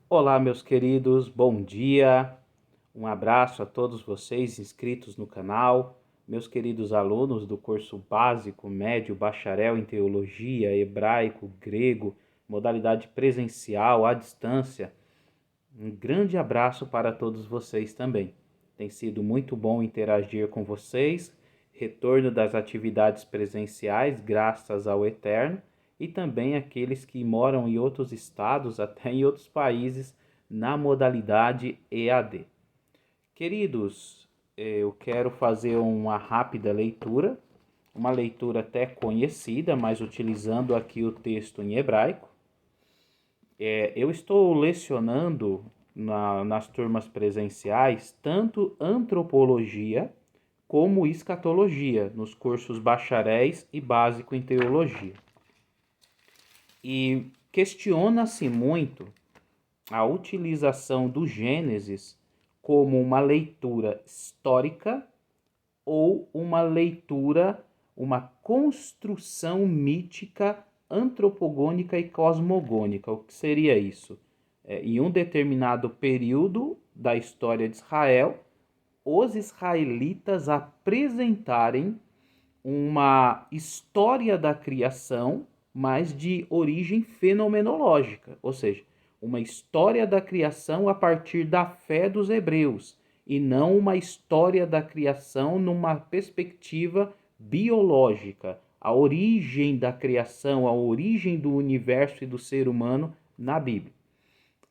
Olá, meus queridos, bom dia. Um abraço a todos vocês inscritos no canal, meus queridos alunos do curso básico, médio, bacharel em teologia, hebraico, grego, modalidade presencial, à distância. Um grande abraço para todos vocês também. Tem sido muito bom interagir com vocês, retorno das atividades presenciais, graças ao Eterno, e também aqueles que moram em outros estados, até em outros países, na modalidade EAD. Queridos, eu quero fazer uma rápida leitura, uma leitura até conhecida, mas utilizando aqui o texto em hebraico. Eu estou lecionando nas turmas presenciais tanto antropologia como escatologia, nos cursos bacharéis e básico em teologia. E questiona-se muito a utilização do Gênesis como uma leitura histórica ou uma leitura, uma construção mítica, antropogônica e cosmogônica. O que seria isso? Em um determinado período da história de Israel, os israelitas apresentarem uma história da criação, mas de origem fenomenológica, ou seja, uma história da criação a partir da fé dos hebreus, e não uma história da criação numa perspectiva biológica, a origem da criação, a origem do universo e do ser humano na Bíblia.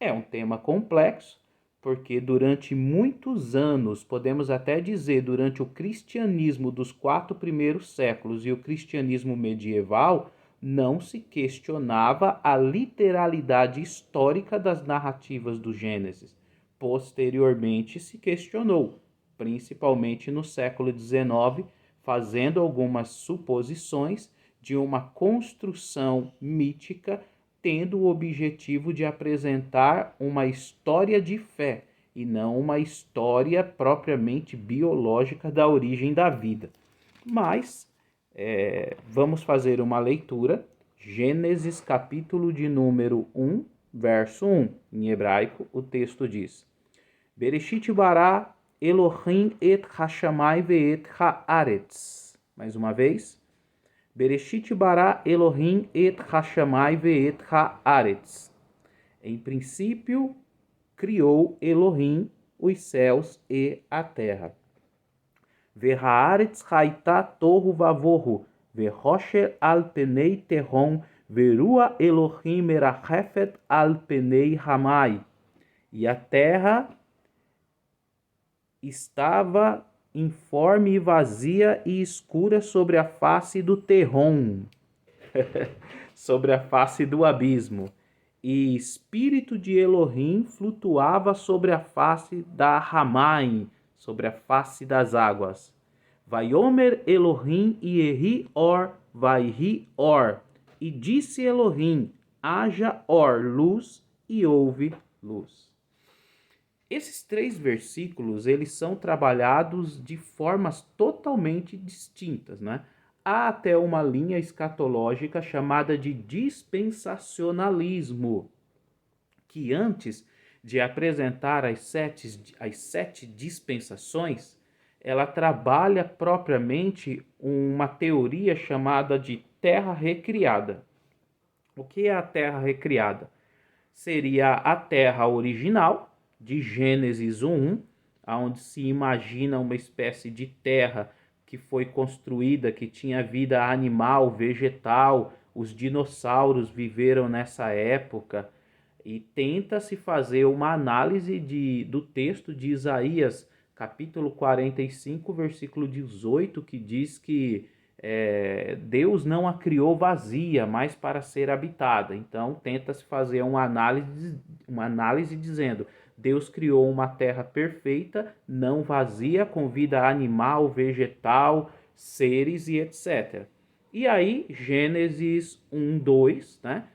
É um tema complexo, porque durante muitos anos, podemos até dizer, durante o cristianismo dos 4 primeiros séculos e o cristianismo medieval, não se questionava a literalidade histórica das narrativas do Gênesis. Posteriormente se questionou, principalmente no século XIX, fazendo algumas suposições de uma construção mítica tendo o objetivo de apresentar uma história de fé e não uma história propriamente biológica da origem da vida. Mas vamos fazer uma leitura. Gênesis capítulo de número 1, verso 1. Em hebraico, o texto diz: Bereshit bara Elohim et hashamai ve'et haaretz. Mais uma vez. Bereshit bara Elohim et hashamai ve'et haaretz. Em princípio, criou Elohim os céus e a terra. Ve'haaretz haita tohu vavohu, ve'rosher al penei terron, verua Elohim merachefet al penei hamai. E a terra estava informe e vazia e escura sobre a face do terrom, sobre a face do abismo. E espírito de Elohim flutuava sobre a face da Hamaim, sobre a face das águas. Vaiomer Elohim Yehi Or, Vaihi Or. E disse Elohim, haja Or, luz, e houve luz. Esses 3 versículos, eles são trabalhados de formas totalmente distintas, né? Há até uma linha escatológica chamada de dispensacionalismo, que antes de apresentar as sete dispensações, ela trabalha propriamente uma teoria chamada de terra recriada. O que é a terra recriada? Seria a terra original, de Gênesis 1, onde se imagina uma espécie de terra que foi construída, que tinha vida animal, vegetal, os dinossauros viveram nessa época, e tenta-se fazer uma análise do texto de Isaías, capítulo 45, versículo 18, que diz que Deus não a criou vazia, mas para ser habitada. Então, tenta-se fazer uma análise dizendo: Deus criou uma terra perfeita, não vazia, com vida animal, vegetal, seres e etc. E aí, Gênesis 1, 2, né?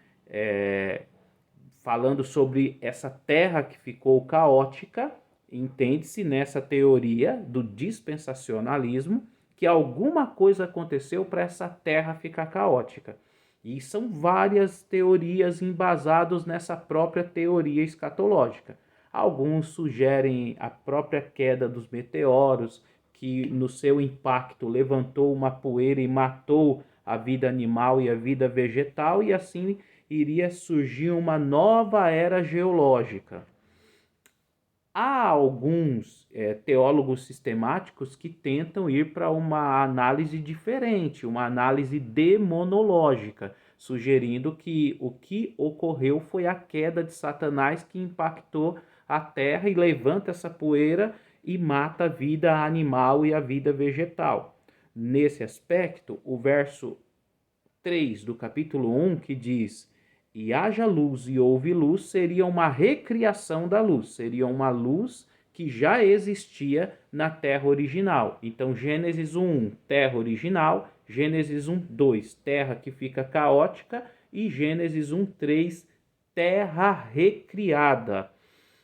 Falando sobre essa terra que ficou caótica, entende-se nessa teoria do dispensacionalismo que alguma coisa aconteceu para essa terra ficar caótica. E são várias teorias embasadas nessa própria teoria escatológica. Alguns sugerem a própria queda dos meteoros, que no seu impacto levantou uma poeira e matou a vida animal e a vida vegetal, e assim iria surgir uma nova era geológica. Há alguns teólogos sistemáticos que tentam ir para uma análise diferente, uma análise demonológica, sugerindo que o que ocorreu foi a queda de Satanás que impactou a terra e levanta essa poeira e mata a vida animal e a vida vegetal. Nesse aspecto, o verso 3 do capítulo 1, que diz: e haja luz e houve luz, seria uma recriação da luz, seria uma luz que já existia na terra original. Então, Gênesis 1, terra original, Gênesis 1, 2, terra que fica caótica, e Gênesis 1, 3, terra recriada.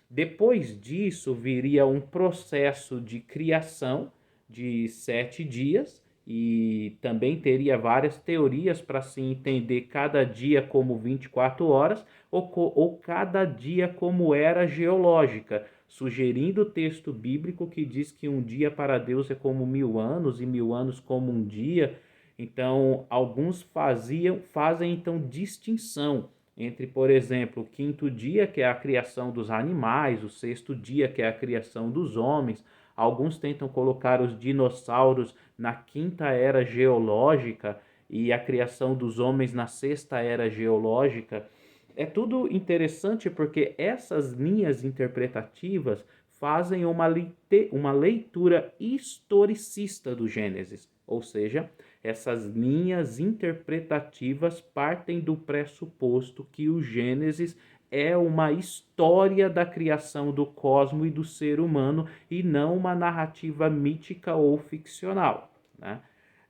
Depois disso, viria um processo de criação de 7 dias, e também teria várias teorias para se entender cada dia como 24 horas ou cada dia como era geológica, sugerindo o texto bíblico que diz que um dia para Deus é como 1000 anos e 1000 anos como um dia. Então, alguns fazem então distinção entre, por exemplo, o quinto dia, que é a criação dos animais, o sexto dia, que é a criação dos homens. Alguns tentam colocar os dinossauros na quinta era geológica e a criação dos homens na sexta era geológica. É tudo interessante porque essas linhas interpretativas fazem uma leitura historicista do Gênesis, ou seja, essas linhas interpretativas partem do pressuposto que o Gênesis é uma história da criação do cosmo e do ser humano e não uma narrativa mítica ou ficcional, né?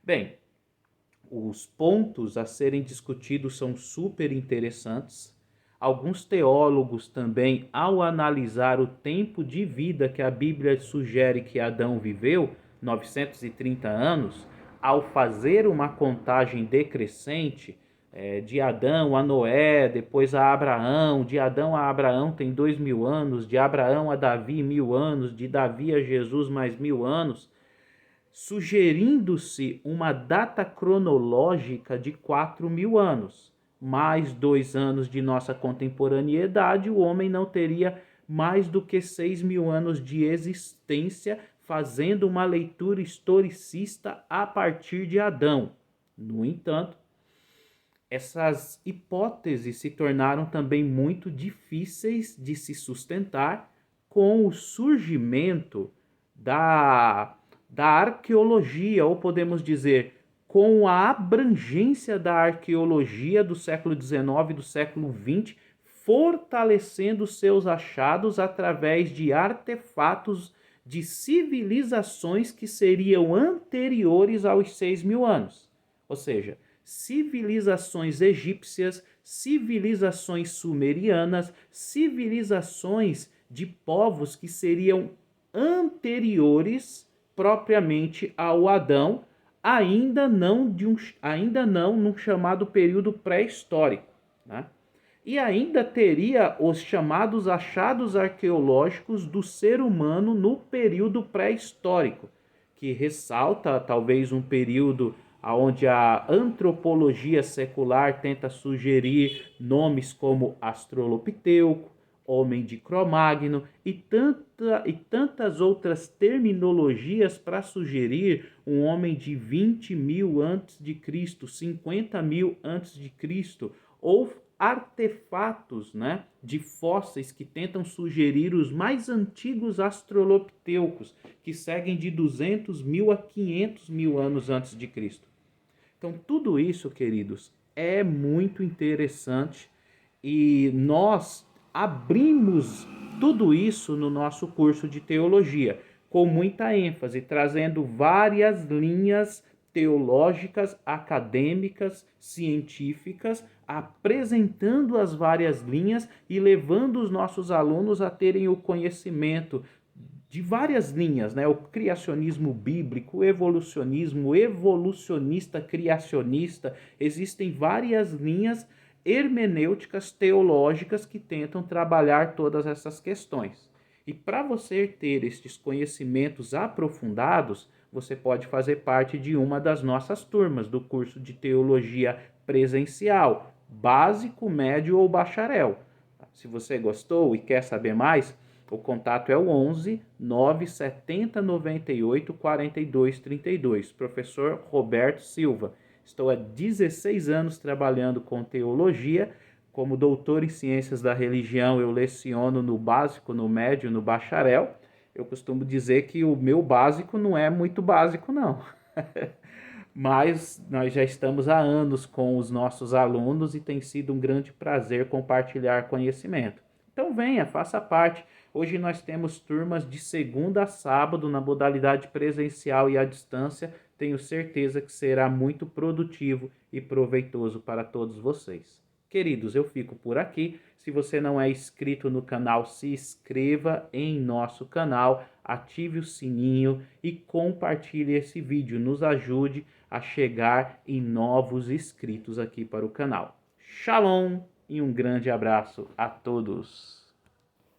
Bem, os pontos a serem discutidos são super interessantes. Alguns teólogos também, ao analisar o tempo de vida que a Bíblia sugere que Adão viveu, 930 anos, ao fazer uma contagem decrescente, de Adão a Noé, depois a Abraão, de Adão a Abraão tem 2000 anos, de Abraão a Davi 1000 anos, de Davi a Jesus mais 1000 anos, sugerindo-se uma data cronológica de 4000 anos. Mais 2 anos de nossa contemporaneidade, o homem não teria mais do que 6000 anos de existência, fazendo uma leitura historicista a partir de Adão. No entanto, essas hipóteses se tornaram também muito difíceis de se sustentar com o surgimento da arqueologia, ou podemos dizer, com a abrangência da arqueologia do século XIX e do século XX, fortalecendo seus achados através de artefatos de civilizações que seriam anteriores aos 6000 anos. Ou seja, civilizações egípcias, civilizações sumerianas, civilizações de povos que seriam anteriores propriamente ao Adão, ainda não num chamado período pré-histórico, né? E ainda teria os chamados achados arqueológicos do ser humano no período pré-histórico, que ressalta talvez um período onde a antropologia secular tenta sugerir nomes como Australopiteuco, homem de Cro-Magno e tantas outras terminologias para sugerir um homem de 20.000 a.C., 50.000 a.C., ou artefatos, né, de fósseis que tentam sugerir os mais antigos australopiteucos, que seguem de 200.000 a 500.000 anos antes de Cristo. Então, tudo isso, queridos, é muito interessante e nós abrimos tudo isso no nosso curso de teologia, com muita ênfase, trazendo várias linhas teológicas, acadêmicas, científicas, apresentando as várias linhas e levando os nossos alunos a terem o conhecimento de várias linhas, né? O criacionismo bíblico, o evolucionismo, evolucionista criacionista, existem várias linhas hermenêuticas teológicas que tentam trabalhar todas essas questões. E para você ter estes conhecimentos aprofundados, você pode fazer parte de uma das nossas turmas do curso de teologia presencial, básico, médio ou bacharel. Se você gostou e quer saber mais, o contato é o 11 970 98 42 32. Professor Roberto Silva. Estou há 16 anos trabalhando com teologia. Como doutor em ciências da religião, eu leciono no básico, no médio, no bacharel. Eu costumo dizer que o meu básico não é muito básico, não. Mas nós já estamos há anos com os nossos alunos e tem sido um grande prazer compartilhar conhecimento. Então venha, faça parte. Hoje nós temos turmas de segunda a sábado na modalidade presencial e à distância. Tenho certeza que será muito produtivo e proveitoso para todos vocês. Queridos, eu fico por aqui. Se você não é inscrito no canal, se inscreva em nosso canal, ative o sininho e compartilhe esse vídeo. Nos ajude a chegar em novos inscritos aqui para o canal. Shalom e um grande abraço a todos.